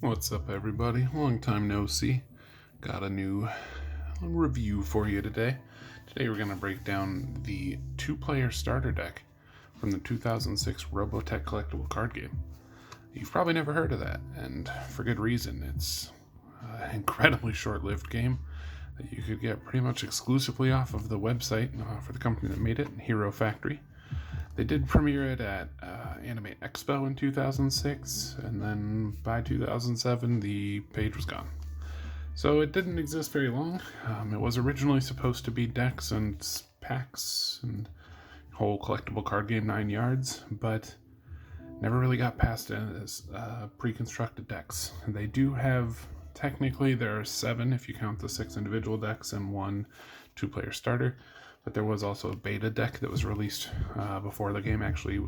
What's up, everybody? Long time no see. Got a new review for you today. Today we're going to break down the two-player starter deck from the 2006 Robotech collectible card game. You've probably never heard of that, and for good reason. It's an incredibly short-lived game that you could get pretty much exclusively off of the website for the company that made it, Hero Factory. They did premiere it at Anime Expo in 2006, and then by 2007 the page was gone. So it didn't exist very long. It was originally supposed to be decks and packs and whole collectible card game 9 yards, but never really got past it as pre-constructed decks. And they do have, technically there are 7 if you count the 6 individual decks and 1 two-player starter. But there was also a beta deck that was released before the game actually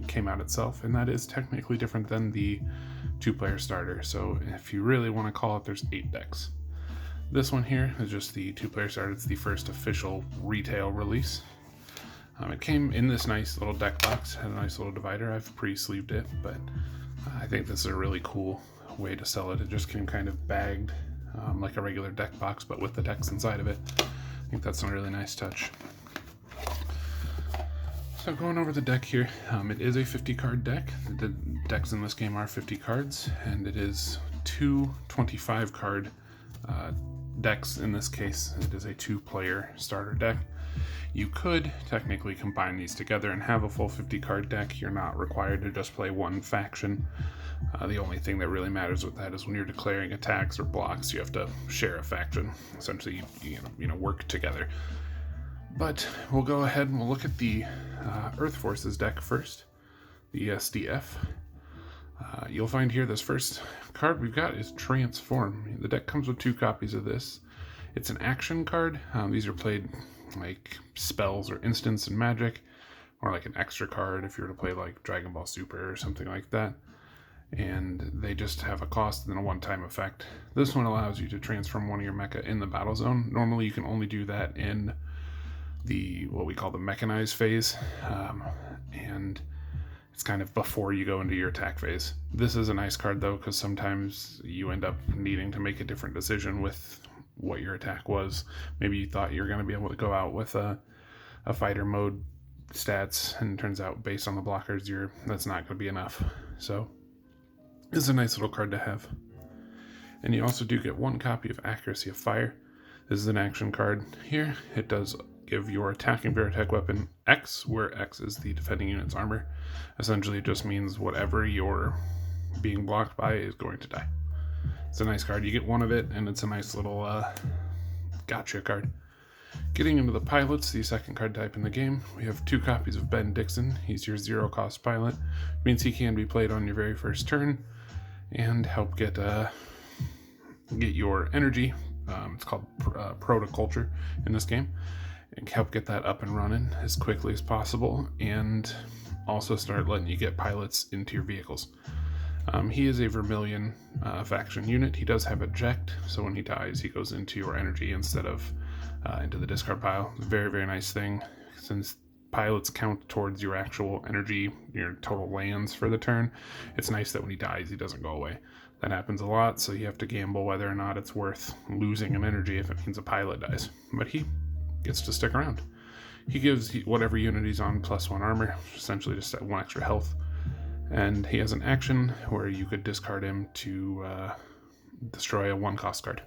came out itself, and that is technically different than the two-player starter. So if you really want to call it, there's 8 decks. This one here is just the two-player starter. It's the first official retail release. It came in this nice little deck box, had a nice little divider. I've pre-sleeved it, but I think this is a really cool way to sell it. It just came kind of bagged like a regular deck box, but with the decks inside of it. I think that's a really nice touch. So going over the deck here, it is a 50 card deck. The decks in this game are 50 cards, and it is 2 25 card decks in this case. It is a 2-player starter deck. You could technically combine these together and have a full 50 card deck. You're not required to just play one faction. The only thing that really matters with that is when you're declaring attacks or blocks, you have to share a faction. Essentially, you work together. But we'll go ahead and we'll look at the Earth Forces deck first, the SDF. You'll find here this first card we've got is Transform. The deck comes with 2 copies of this. It's an action card. These are played like spells or instants in Magic, or like an extra card if you were to play like Dragon Ball Super or something like that. And they just have a cost and then a one-time effect. This one allows you to transform one of your mecha in the battle zone. Normally you can only do that in the what we call the mechanized phase, and it's kind of before you go into your attack phase. This is a nice card though, because sometimes you end up needing to make a different decision with what your attack was. Maybe you thought you were going to be able to go out with a fighter mode stats, and it turns out based on the blockers that's not going to be enough. So this is a nice little card to have. And you also do get 1 copy of Accuracy of Fire. This is an action card here. It does give your attacking Veritech weapon X, where X is the defending unit's armor. Essentially, it just means whatever you're being blocked by is going to die. It's a nice card. You get 1 of it, and it's a nice little gotcha card. Getting into the pilots, the second card type in the game, we have 2 copies of Ben Dixon. He's your 0-cost pilot. It means he can be played on your very first turn and help get your energy. It's called protoculture in this game, and help get that up and running as quickly as possible, and also start letting you get pilots into your vehicles. He is a Vermilion faction unit. He does have eject, so when he dies, he goes into your energy instead of into the discard pile. It's a very, very nice thing, since pilots count towards your actual energy, your total lands for the turn. It's nice that when he dies, he doesn't go away. That happens a lot, so you have to gamble whether or not it's worth losing an energy if it means a pilot dies. But he gets to stick around. He gives whatever unit he's on +1 armor, essentially just 1 extra health. And he has an action where you could discard him to destroy a 1-cost card.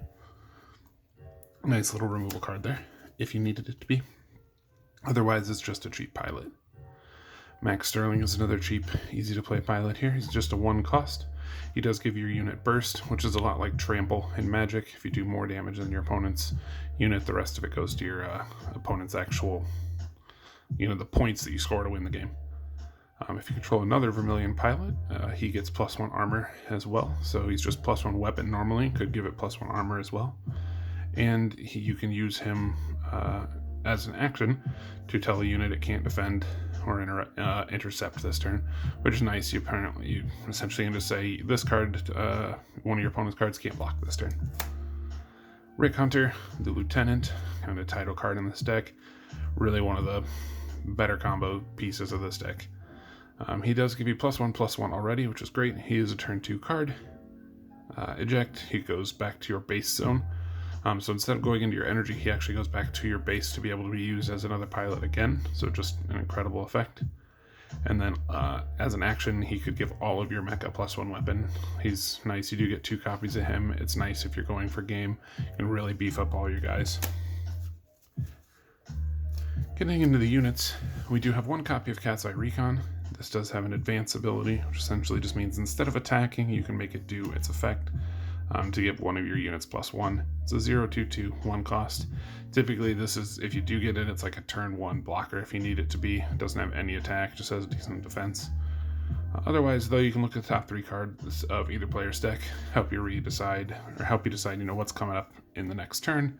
Nice little removal card there, if you needed it to be. Otherwise, it's just a cheap pilot. Max Sterling is another cheap, easy-to-play pilot here. He's just a 1-cost. He does give your unit burst, which is a lot like trample in Magic. If you do more damage than your opponent's unit, the rest of it goes to your opponent's actual, the points that you score to win the game. If you control another Vermilion pilot, he gets +1 armor as well. So he's just +1 weapon normally, could give it +1 armor as well. And you can use him as an action to tell a unit it can't defend or intercept this turn, which is nice. You essentially can just say, this card, one of your opponent's cards can't block this turn. Rick Hunter, the Lieutenant, kind of title card in this deck. Really one of the better combo pieces of this deck. He does give you +1/+1 already, which is great. He is a turn 2 card. eject, he goes back to your base zone. So instead of going into your energy, he actually goes back to your base to be able to be used as another pilot again. So just an incredible effect. And then as an action, he could give all of your mecha +1 weapon. He's nice. You do get 2 copies of him. It's nice if you're going for game and really beef up all your guys. Getting into the units, we do have 1 copy of Cat's Eye Recon. This does have an advanced ability, which essentially just means instead of attacking, you can make it do its effect to give one of your units +1. It's a 0/2/2, 1 cost. Typically, this is, if you do get it, it's like a turn 1 blocker if you need it to be. It doesn't have any attack, just has decent defense. Otherwise, though, you can look at the top 3 cards of either player's deck, help you decide, what's coming up in the next turn.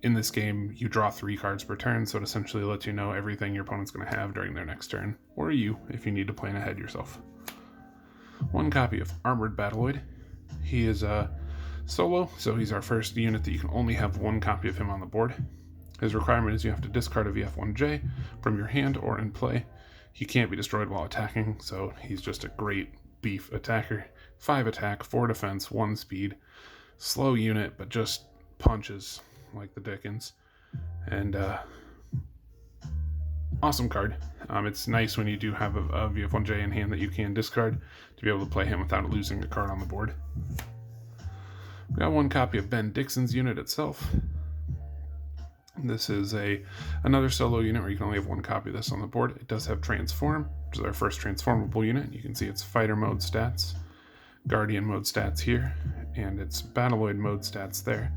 In this game, you draw 3 cards per turn, so it essentially lets you know everything your opponent's going to have during their next turn, or you, if you need to plan ahead yourself. 1 copy of Armored Battleoid. He is solo, so he's our first unit that you can only have 1 copy of him on the board. His requirement is you have to discard a VF1J from your hand or in play. He can't be destroyed while attacking, so he's just a great beef attacker. 5 attack, 4 defense, 1 speed. Slow unit, but just punches like the Dickens. And awesome card. It's nice when you do have a VF1J in hand that you can discard to be able to play him without losing a card on the board. We got 1 copy of Ben Dixon's unit itself. This is another solo unit where you can only have 1 copy of this on the board. It does have Transform, which is our first transformable unit. You can see its Fighter mode stats, Guardian mode stats here, and its Battleoid mode stats there.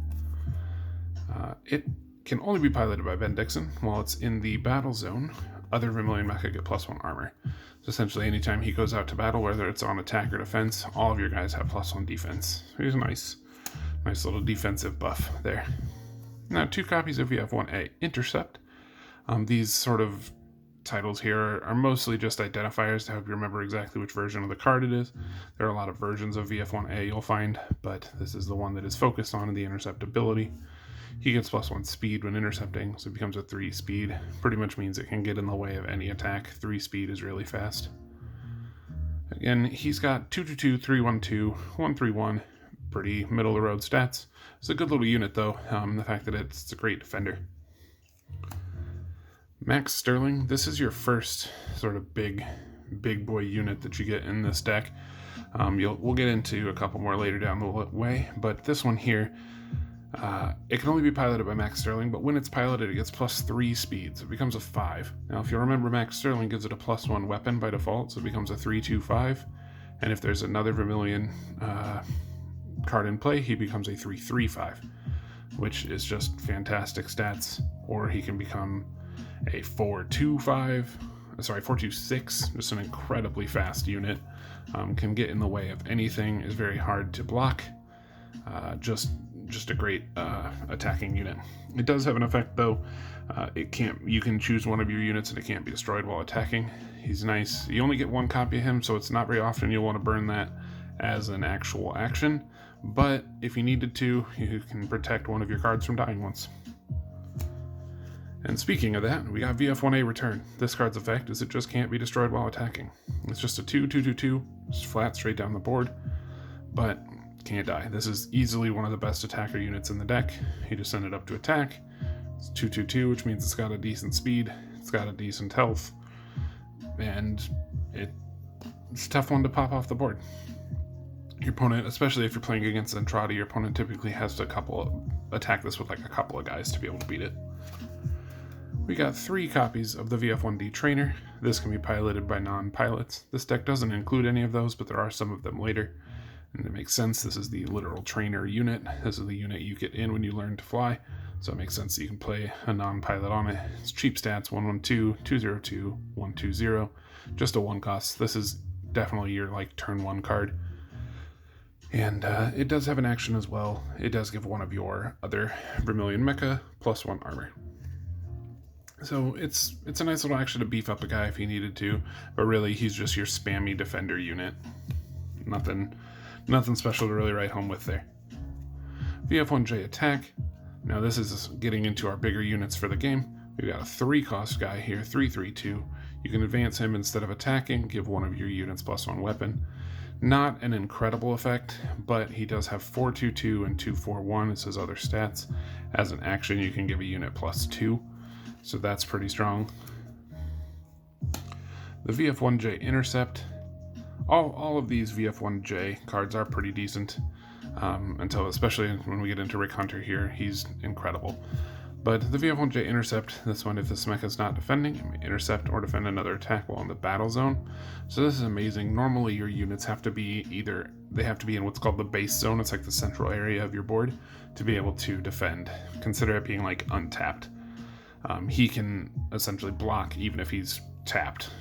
It can only be piloted by Ben Dixon. While it's in the battle zone, other Vermilion mecha get +1 armor. So essentially, anytime he goes out to battle, whether it's on attack or defense, all of your guys have +1 defense. So he's a nice little defensive buff there. Now, 2 copies of VF1A Intercept. These sort of titles here are mostly just identifiers to help you remember exactly which version of the card it is. There are a lot of versions of VF1A you'll find, but this is the one that is focused on the intercept ability. He gets +1 speed when intercepting, so it becomes a 3 speed. Pretty much means it can get in the way of any attack. 3 speed is really fast. Again, he's got 2/2/2, 3/1/2, 1/3/1, pretty middle-of-the-road stats. It's a good little unit, though, the fact that it's a great defender. Max Sterling, this is your first sort of big boy unit that you get in this deck. We'll get into a couple more later down the way, but this one here, it can only be piloted by Max Sterling, but when it's piloted, it gets +3 speed, so it becomes a 5. Now, if you remember, Max Sterling gives it a +1 weapon by default, so it becomes a 3/2/5. And if there's another Vermilion card in play, he becomes a 3/3/5, which is just fantastic stats. Or he can become a 4/2/6, just an incredibly fast unit. Can get in the way of anything, is very hard to block. Just a great attacking unit. It does have an effect, though. You can choose one of your units and it can't be destroyed while attacking. He's nice. You only get 1 copy of him, so it's not very often you'll want to burn that as an actual action. But if you needed to, you can protect one of your cards from dying once. And speaking of that, we got VF1A Return. This card's effect is it just can't be destroyed while attacking. It's just a 2/2/2/2, just flat straight down the board, but can't die. This is easily one of the best attacker units in the deck. You just send it up to attack. It's 2/2/2, which means it's got a decent speed, it's got a decent health, and it's a tough one to pop off the board. Your opponent, especially if you're playing against Zentradi, your opponent typically has to attack this with like a couple of guys to be able to beat it. We got 3 copies of the VF1D Trainer. This can be piloted by non-pilots. This deck doesn't include any of those, but there are some of them later. And it makes sense. This is the literal trainer unit. This is the unit you get in when you learn to fly. So it makes sense that you can play a non-pilot on it. It's cheap stats, 1/1/2, 2/0/2, 1/2/0. Just a 1 cost. This is definitely your turn 1 card. And it does have an action as well. It does give one of your other Vermilion mecha +1 armor. So it's a nice little action to beef up a guy if you needed to, but really he's just your spammy defender unit. Nothing special to really write home with there. VF1J Attack. Now this is getting into our bigger units for the game. We've got a 3 cost guy here, 3/3/2. You can advance him instead of attacking, give one of your units +1 weapon. Not an incredible effect, but he does have 422 and 241 as his other stats. As an action, you can give a unit +2, so that's pretty strong. The VF1J Intercept. All of these VF1J cards are pretty decent, until especially when we get into Rick Hunter here, he's incredible. But the VF1J Intercept, this one, if this mecha is not defending, it may intercept or defend another attack while in the battle zone. So this is amazing. Normally your units have to be they have to be in what's called the base zone. It's like the central area of your board to be able to defend. Consider it being like untapped. He can essentially block even if he's tapped.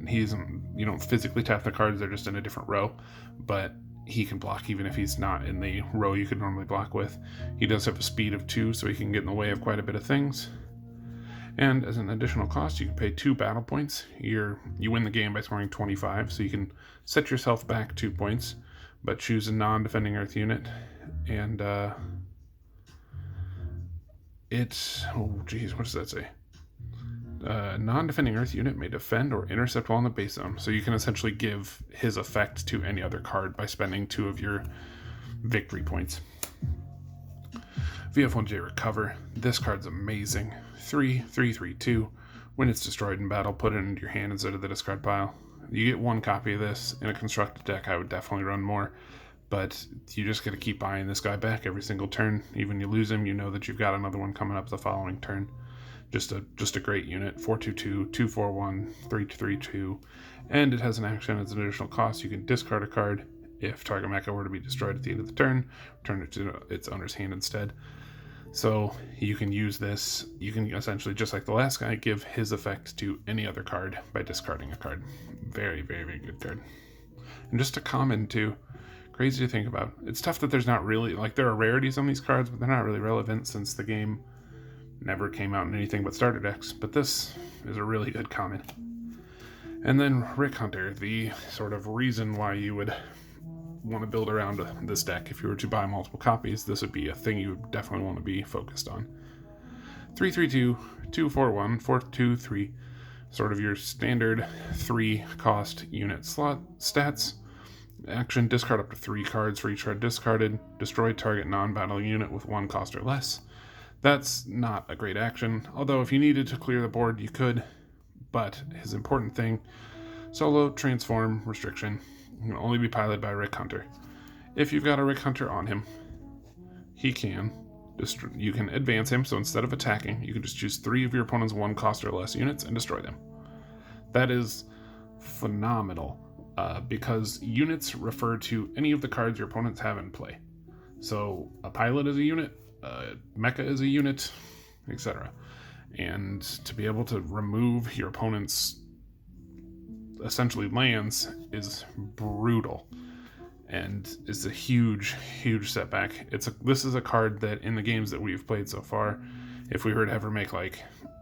You don't physically tap the cards, they're just in a different row, but he can block even if he's not in the row you could normally block with. He does have a speed of 2, so he can get in the way of quite a bit of things. And as an additional cost, you can pay 2 battle points. You win the game by scoring 25, so you can set yourself back 2 points, but choose a non-defending Earth unit. And what does that say? Non-defending Earth unit may defend or intercept while in the base zone. So you can essentially give his effect to any other card by spending 2 of your victory points. VF1J Recover. This card's amazing. 3/3/3/2. When it's destroyed in battle, put it into your hand instead of the discard pile. You get 1 copy of this. In a constructed deck, I would definitely run more. But you just got to keep buying this guy back every single turn. Even you lose him, you know that you've got another one coming up the following turn. Just a great unit. 422, 241, 3/3/2, and it has an action as an additional cost. You can discard a card if target mecha were to be destroyed at the end of the turn. Return it to its owner's hand instead. So you can use this. You can essentially, just like the last guy, give his effect to any other card by discarding a card. Very, very, very good card. And just a common too. Crazy to think about. It's tough that there's not really, there are rarities on these cards, but they're not really relevant since the game never came out in anything but starter decks, but this is a really good common. And then Rick Hunter, the sort of reason why you would want to build around this deck. If you were to buy multiple copies, this would be a thing you would definitely want to be focused on. 3/3/2, 2/4/1, 4/2/3, sort of your standard 3 cost unit slot stats. Action, discard up to 3 cards for each card discarded. Destroy target non-battle unit with 1 cost or less. That's not a great action, although if you needed to clear the board, you could. But his important thing, solo, transform, restriction, can only be piloted by Rick Hunter. If you've got a Rick Hunter on him, you can advance him, so instead of attacking, you can just choose 3 of your opponent's 1 cost or less units and destroy them. That is phenomenal, because units refer to any of the cards your opponents have in play. So a pilot is a unit, mecha is a unit, etc. And to be able to remove your opponent's essentially lands is brutal, and it's a huge setback. This is a card that in the games that we've played so far, if we were to ever make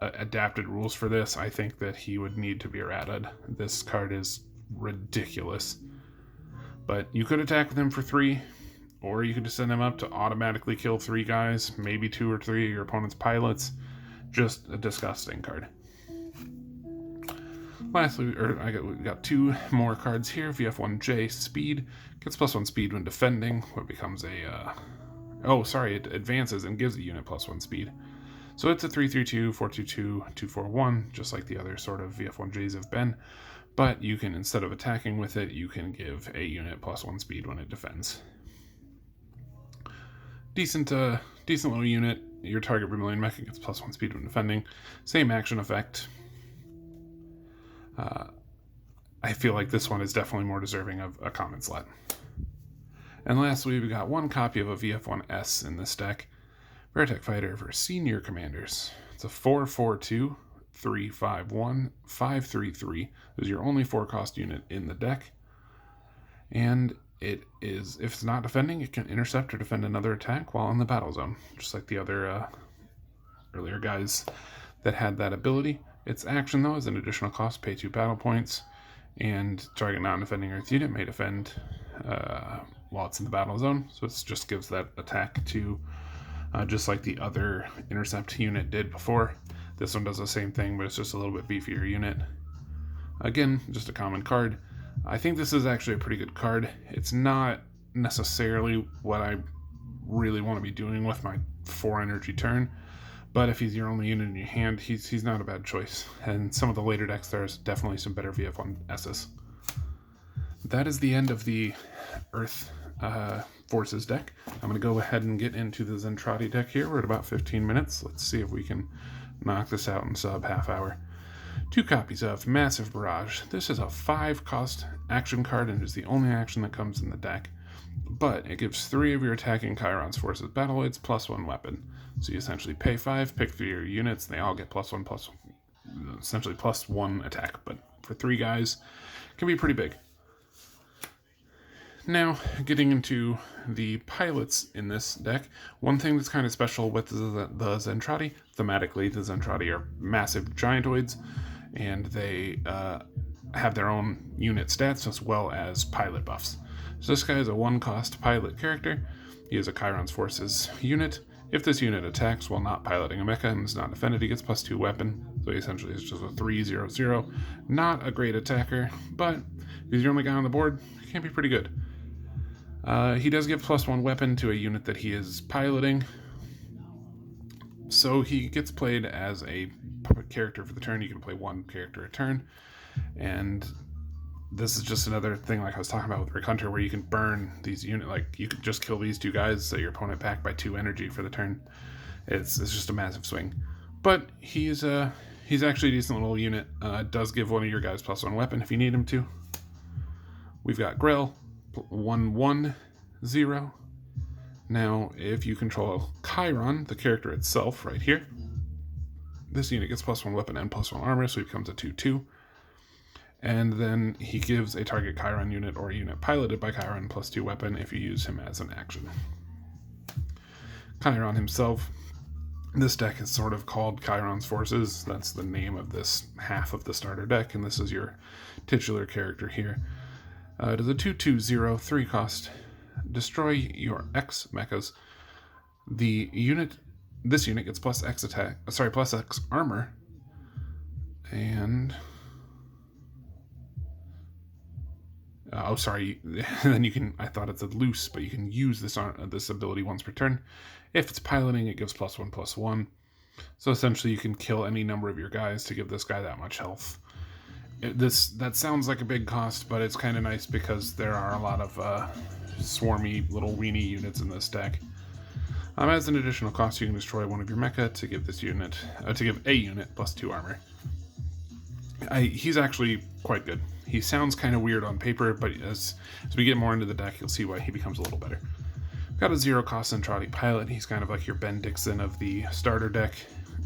adapted rules for this, I think that he would need to be errated. This card is ridiculous. But you could attack with him for 3, or you could just send him up to automatically kill 3 guys, maybe 2 or 3 of your opponent's pilots. Just a disgusting card. Lastly, we got 2 more cards here. VF1J Speed gets +1 speed when defending, what becomes it advances and gives a unit +1 speed. So it's a 3/3/2, 4/2/2, 2/4/1, just like the other sort of VF1Js have been. But you can, instead of attacking with it, you can give a unit +1 speed when it defends. Decent little unit. Your target Vermilion Mecha gets +1 speed when defending. Same action effect. I feel like this one is definitely more deserving of a common slot. And lastly, we got 1 copy of a VF1S in this deck. Robotech Fighter for Senior Commanders. It's a 4/4/2, 3/5/1, 5/3/3. This is your only 4 cost unit in the deck. And it is, if it's not defending, it can intercept or defend another attack while in the battle zone, just like the other earlier guys that had that ability. Its action, though, is an additional cost, pay 2 battle points, and target non-defending Earth unit may defend while it's in the battle zone. So it just gives that attack to, just like the other intercept unit did before. This one does the same thing, but it's just a little bit beefier unit. Again, just a common card. I think this is actually a pretty good card. It's not necessarily what I really want to be doing with my 4 energy turn, but if he's your only unit in your hand, he's not a bad choice. And some of the later decks, there's definitely some better VF1Ss. That is the end of the Earth Forces deck. I'm going to go ahead and get into the Zentradi deck here. We're at about 15 minutes. Let's see if we can knock this out in sub half hour. 2 copies of Massive Barrage. This is a 5-cost action card and is the only action that comes in the deck. But it gives 3 of your attacking Chiron's Forces Battleoids +1 weapon. So you essentially pay 5, pick 3 of your units, and they all get +1, essentially +1 attack. But for 3 guys, it can be pretty big. Now, getting into the pilots in this deck, one thing that's kind of special with the Zentradi, thematically, the Zentradi are massive giantoids, and they have their own unit stats as well as pilot buffs. So this guy is a 1-cost pilot character. He is a Chiron's Forces unit. If this unit attacks while not piloting a mecha and is not defended, he gets +2 weapon. So he essentially is just a 3/0/0. Not a great attacker, but if he's your only guy on the board, he can be pretty good. He does give +1 weapon to a unit that he is piloting. So he gets played as a puppet character for the turn. You can play 1 character a turn. And this is just another thing like I was talking about with Rick Hunter, where you can burn these units. Like, you could just kill these 2 guys, set your opponent back by 2 energy for the turn. It's just a massive swing. But he's actually a decent little unit. Does give one of your guys +1 weapon if you need him to. We've got Grell, 1/1/0. Now, if you control Chiron, the character itself, right here, this unit gets +1 weapon and +1 armor, so he becomes a 2/2. And then he gives a target Chiron unit or a unit piloted by Chiron +2 weapon if you use him as an action. Chiron himself, this deck is sort of called Chiron's Forces. That's the name of this half of the starter deck, and this is your titular character here. It is a 2/2/0, 3-cost. Destroy your X mechas. This unit gets +X attack. Sorry, +X armor, and then you can. I thought it said loose, but you can use this ability once per turn. If it's piloting, it gives +1/+1. So essentially, you can kill any number of your guys to give this guy that much health. That sounds like a big cost, but it's kind of nice because there are a lot of swarmy little weenie units in this deck. As an additional cost, you can destroy one of your mecha to give a unit +2 armor. He's actually quite good. He sounds kind of weird on paper, but as we get more into the deck, you'll see why he becomes a little better. We've got a 0-cost Zentradi pilot. He's kind of like your Ben Dixon of the starter deck.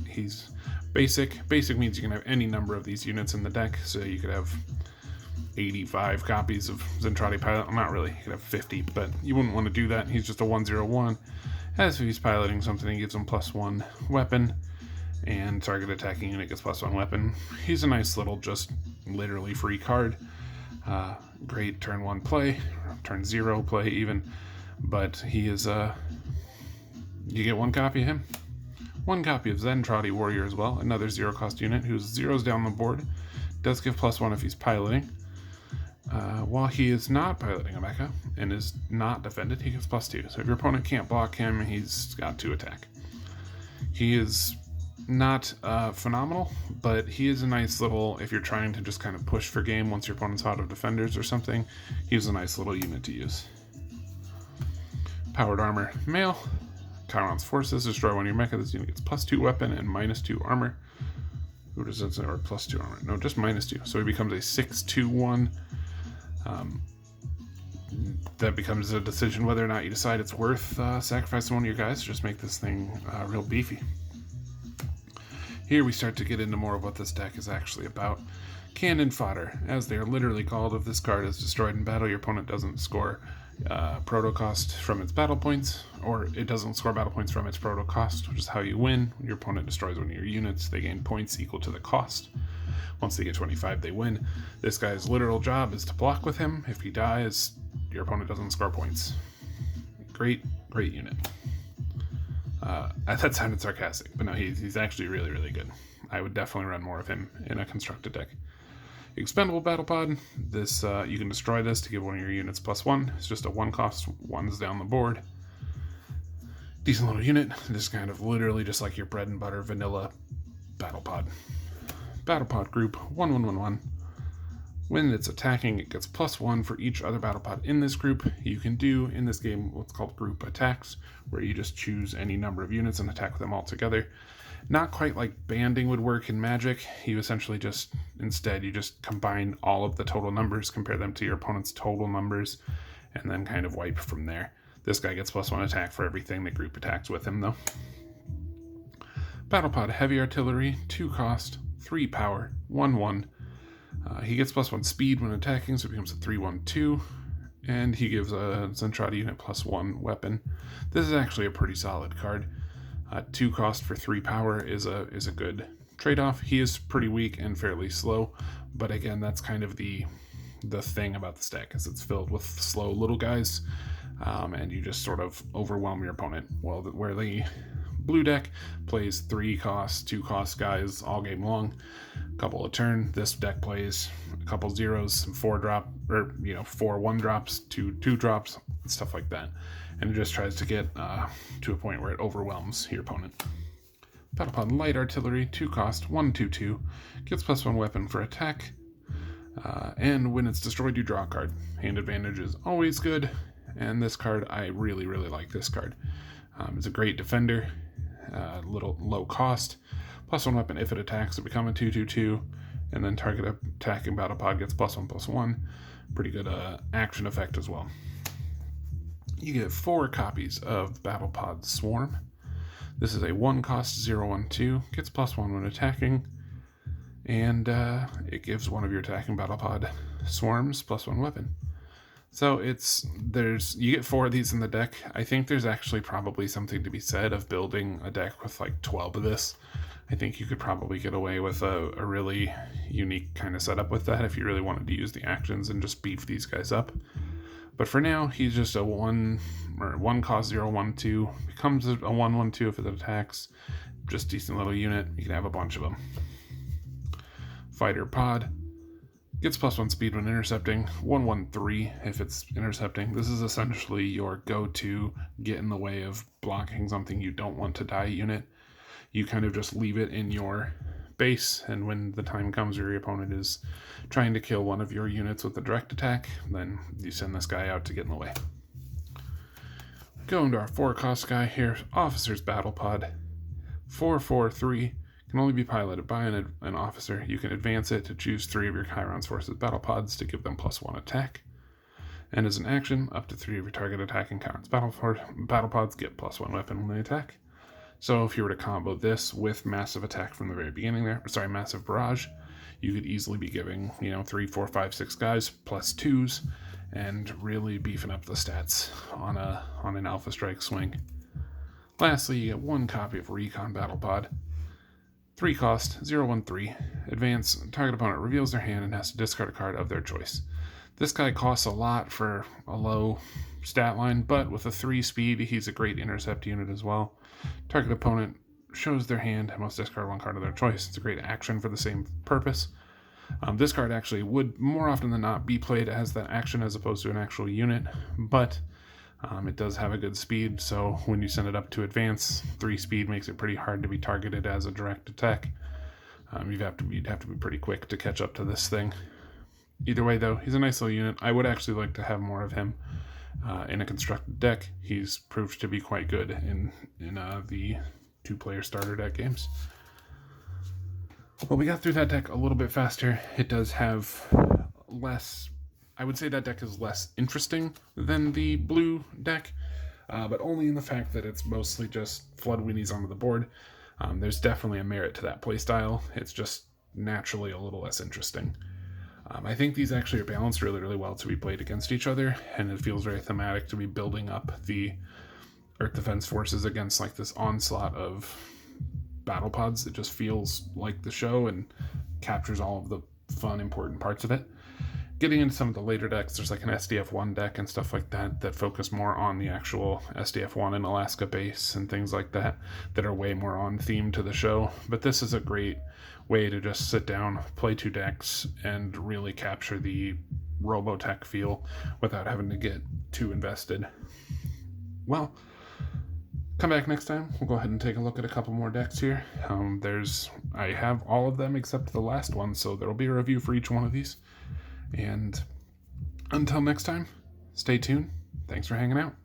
He's basic. Basic means you can have any number of these units in the deck, so you could have 85 copies of Zentradi pilot. Well, not really, you could have 50, but you wouldn't want to do that. He's just a 1/0/1. As if he's piloting something, he gives him +1 weapon, and target attacking unit gets +1 weapon. He's a nice little, just literally free card. Great turn 1 play, turn 0 play even, but he is, you get 1 copy of him. 1 copy of Zentradi Warrior as well, another 0-cost unit who's 0s down the board. Does give +1 if he's piloting. While he is not piloting a mecha and is not defended, he gets +2. So if your opponent can't block him, he's got 2 attack. He is not phenomenal, but he is a nice little, if you're trying to just kind of push for game once your opponent's out of defenders or something, he's a nice little unit to use. Powered Armor Male. Chiron's Forces, destroy one of your mecha. This unit gets +2 weapon and -2 armor. Who does that say? Or +2 armor? No, just -2. So he becomes a 6/2/1. That becomes a decision whether or not you decide it's worth sacrificing one of your guys to just make this thing real beefy. Here we start to get into more of what this deck is actually about. Cannon Fodder, as they are literally called. If this card is destroyed in battle, your opponent doesn't score proto cost from its battle points, or it doesn't score battle points from its proto cost, which is how you win. When your opponent destroys one of your units, they gain points equal to the cost. Once they get 25, they win. This guy's literal job is to block with him. If he dies, your opponent doesn't score points. Great unit. That sounded sarcastic, but no, he's actually really, really good. I would definitely run more of him in a constructed deck. Expendable Battle Pod. This you can destroy this to give one of your units +1. It's just a 1 cost, 1's down the board. Decent little unit. This is kind of literally just like your bread and butter vanilla Battle Pod. Battle Pod group 1/1/1/1. When it's attacking, it gets +1 for each other Battle Pod in this group. You can do in this game what's called group attacks, where you just choose any number of units and attack them all together. Not quite like banding would work in Magic. You essentially just, instead, you just combine all of the total numbers, compare them to your opponent's total numbers, and then kind of wipe from there. This guy gets +1 attack for everything the group attacks with him, though. Battle Pod Heavy Artillery, 2 cost, 3 power, 1/1. He gets +1 speed when attacking, so it becomes a 3/1/2, and he gives a Zentradi unit +1 weapon. This is actually a pretty solid card. 2 cost for 3 power is a good trade-off. He is pretty weak and fairly slow, but again, that's kind of the thing about this deck, is it's filled with slow little guys, and you just sort of overwhelm your opponent. Well, where the blue deck plays 3 cost, 2 cost guys all game long, a couple a turn. This deck plays a couple zeros, some 4 1 drops, 2 drops, stuff like that. And it just tries to get to a point where it overwhelms your opponent. Battle Pod Light Artillery, 2 cost, 1/2/2, gets +1 weapon for attack, and when it's destroyed, you draw a card. Hand advantage is always good, and this card, I really, really like this card. It's a great defender, little low cost, +1 weapon if it attacks, it becomes a 2/2/2, and then target attacking Battle Pod gets +1/+1. Pretty good action effect as well. You get 4 copies of Battle Pod Swarm. This is a 1 cost 0/1/2, gets +1 when attacking, and it gives one of your attacking Battle Pod Swarms +1 weapon. So you get 4 of these in the deck. I think there's actually probably something to be said of building a deck with like 12 of this. I think you could probably get away with a really unique kind of setup with that if you really wanted to use the actions and just beef these guys up. But for now, he's just a 1 cost 0/1/2, becomes a 1/1/2 if it attacks. Just decent little unit. You can have a bunch of them. Fighter Pod gets +1 speed when intercepting, 1/1/3 if it's intercepting. This is essentially your go-to get in the way of blocking something you don't want to die unit. You kind of just leave it in your base, and when the time comes where your opponent is trying to kill one of your units with a direct attack, then you send this guy out to get in the way. Going to our 4 cost guy here, Officer's Battle Pod. 4/4/3, can only be piloted by an officer. You can advance it to choose 3 of your Chiron's Forces Battle Pods to give them +1 attack. And as an action, up to 3 of your target attacking Chiron's Battle Pods get +1 weapon when they attack. So if you were to combo this with Massive Attack from the very beginning Massive Barrage, you could easily be giving, 3, 4, 5, 6 guys +2s and really beefing up the stats on an Alpha Strike swing. Lastly, you get 1 copy of Recon Battle Pod. 3 cost, 0/1/3. Advance, target opponent reveals their hand and has to discard a card of their choice. This guy costs a lot for a low stat line, but with a 3 speed, he's a great intercept unit as well. Target opponent shows their hand and must discard 1 card of their choice. It's a great action for the same purpose. This card actually would more often than not be played as that action as opposed to an actual unit, but it does have a good speed, so when you send it up to advance, 3 speed makes it pretty hard to be targeted as a direct attack. You'd have to be pretty quick to catch up to this thing. Either way, though, he's a nice little unit. I would actually like to have more of him in a constructed deck. He's proved to be quite good in the 2-player starter deck games. Well, we got through that deck a little bit faster. It does have less... I would say that deck is less interesting than the blue deck, but only in the fact that it's mostly just flood weenies onto the board. There's definitely a merit to that playstyle. It's just naturally a little less interesting. I think these actually are balanced really, really well to be played against each other, and it feels very thematic to be building up the Earth Defense Forces against like this onslaught of battle pods. It just feels like the show and captures all of the fun, important parts of it. Getting into some of the later decks, there's like an SDF-1 deck and stuff like that focus more on the actual SDF-1 and Alaska base and things like that are way more on theme to the show. But this is a great way to just sit down, play 2 decks, and really capture the Robotech feel without having to get too invested. Well, come back next time. We'll go ahead and take a look at a couple more decks here. I have all of them except the last one, so there'll be a review for each one of these. And until next time, stay tuned. Thanks for hanging out.